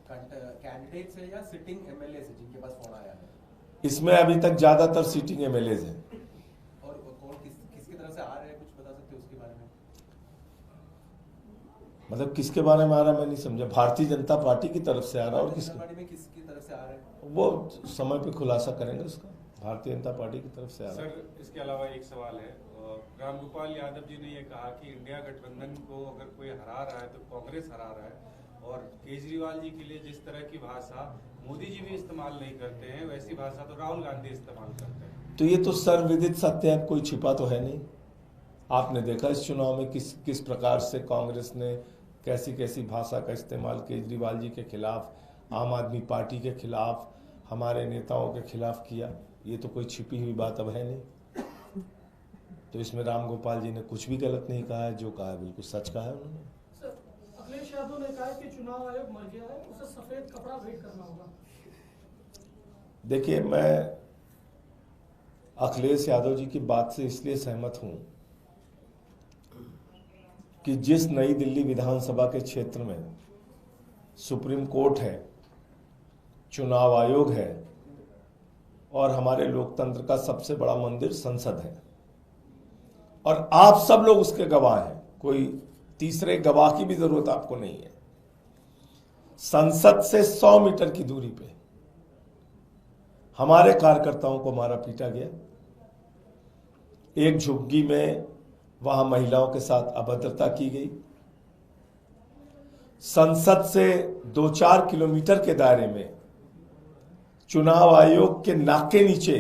Candidate से या sitting MLA से जिनके पास फोन आया है? इसमें अभी तक ज्यादातर सिटिंग एमएलए हैं। और कौन किसकी तरफ से आ रहे हैं, कुछ बता सकते हो उसके बारे में? मतलब किसके बारे में आ रहा है, मैं नहीं समझा। भारतीय जनता पार्टी की तरफ से आ रहा है और किसकी तरफ से आ रहे हैं वो समय पे खुलासा करेंगे उसका। भारतीय जनता पार्टी की तरफ से आ रहा है। सर, इसके अलावा एक सवाल है। रामगोपाल यादव जी ने ये कहा कि इंडिया गठबंधन को अगर कोई हरा रहा है तो कांग्रेस हरा रहा है, और केजरीवाल जी के लिए जिस तरह की भाषा मोदी जी भी इस्तेमाल नहीं करते हैं वैसी भाषा तो राहुल गांधी इस्तेमाल करते हैं। तो ये तो सर्वविदित सत्य है, कोई छिपा तो है नहीं। आपने देखा इस चुनाव में किस प्रकार से कांग्रेस ने कैसी कैसी भाषा का इस्तेमाल केजरीवाल जी के खिलाफ, आम आदमी पार्टी के खिलाफ, हमारे नेताओं के खिलाफ किया। ये तो कोई छिपी हुई बात अब है नहीं। तो इसमें रामगोपाल जी ने कुछ भी गलत नहीं कहा है, जो कहा है बिल्कुल सच कहा है उन्होंने। सर, अखिलेश यादव ने कहा कि चुनाव आयोग मर गया है, उसे सफेद कपड़ा भेंट करना होगा। देखिए, मैं अखिलेश यादव जी की बात से इसलिए सहमत हूं कि जिस नई दिल्ली विधानसभा के क्षेत्र में सुप्रीम कोर्ट है, चुनाव आयोग है और हमारे लोकतंत्र का सबसे बड़ा मंदिर संसद है, और आप सब लोग उसके गवाह हैं, कोई तीसरे गवाह की भी जरूरत आपको नहीं है। संसद से 100 मीटर की दूरी पे हमारे कार्यकर्ताओं को मारा पीटा गया। एक झुग्गी में वहां महिलाओं के साथ अभद्रता की गई। संसद से 2-4 किलोमीटर के दायरे में चुनाव आयोग के नाक के नीचे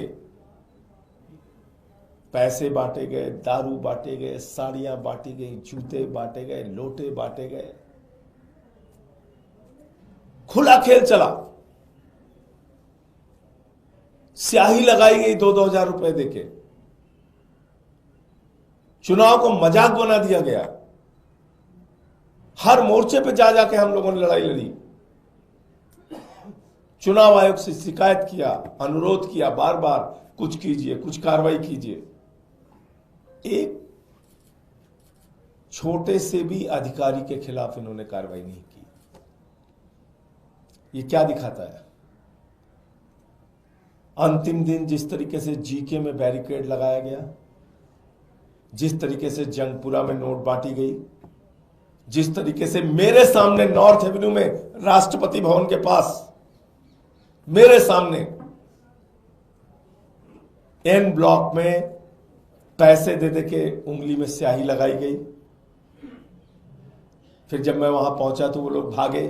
पैसे बांटे गए, दारू बांटे गए, साड़ियां बांटी गई, जूते बांटे गए, लोटे बांटे गए, खुला खेल चला। स्याही लगाई गई 2-2 हजार रुपए देके। चुनाव को मजाक बना दिया गया। हर मोर्चे पे जा जाके हम लोगों ने लड़ाई लड़ी। चुनाव आयोग से शिकायत किया, अनुरोध किया बार बार, कुछ कीजिए, कुछ कार्रवाई कीजिए। एक छोटे से भी अधिकारी के खिलाफ इन्होंने कार्रवाई नहीं की। ये क्या दिखाता है? अंतिम दिन जिस तरीके से जीके में बैरिकेड लगाया गया, जिस तरीके से जंगपुरा में नोट बांटी गई, जिस तरीके से मेरे सामने नॉर्थ एवेन्यू में राष्ट्रपति भवन के पास मेरे सामने एन ब्लॉक में पैसे दे दे के उंगली में स्याही लगाई गई। फिर जब मैं वहां पहुंचा तो वो लोग भागे।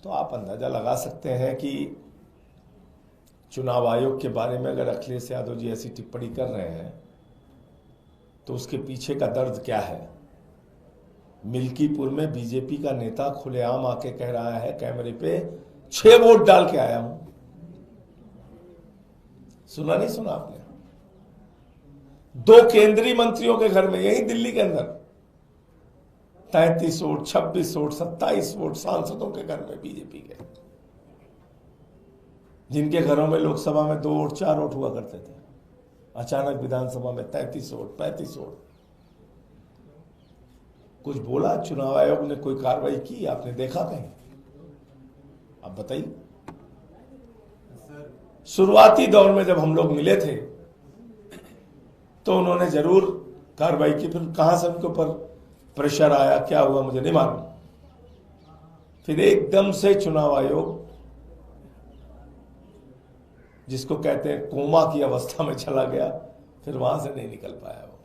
तो आप अंदाजा लगा सकते हैं कि चुनाव आयोग के बारे में अगर अखिलेश यादव जी ऐसी टिप्पणी कर रहे हैं तो उसके पीछे का दर्द क्या है। मिल्कीपुर में बीजेपी का नेता खुलेआम आके कह रहा है कैमरे पे, 6 वोट डाल के आया हूं। सुना नहीं सुना आपने? 2 केंद्रीय मंत्रियों के घर में, यही दिल्ली के अंदर 33 वोट, 26 वोट, 27 वोट सांसदों के घर में बीजेपी के, जिनके घरों में लोकसभा में 2 वोट 4 वोट हुआ करते थे, अचानक विधानसभा में 33 वोट, 35 वोट। कुछ बोला चुनाव आयोग ने? कोई कार्रवाई की आपने देखा कहीं? अब बताइए। शुरुआती दौर में जब हम लोग मिले थे तो उन्होंने जरूर कार्रवाई की, फिर कहां से उनके ऊपर प्रेशर आया, क्या हुआ मुझे नहीं मालूम। फिर एकदम से चुनाव आयोग, जिसको कहते हैं कोमा की अवस्था में चला गया, फिर वहां से नहीं निकल पाया वो।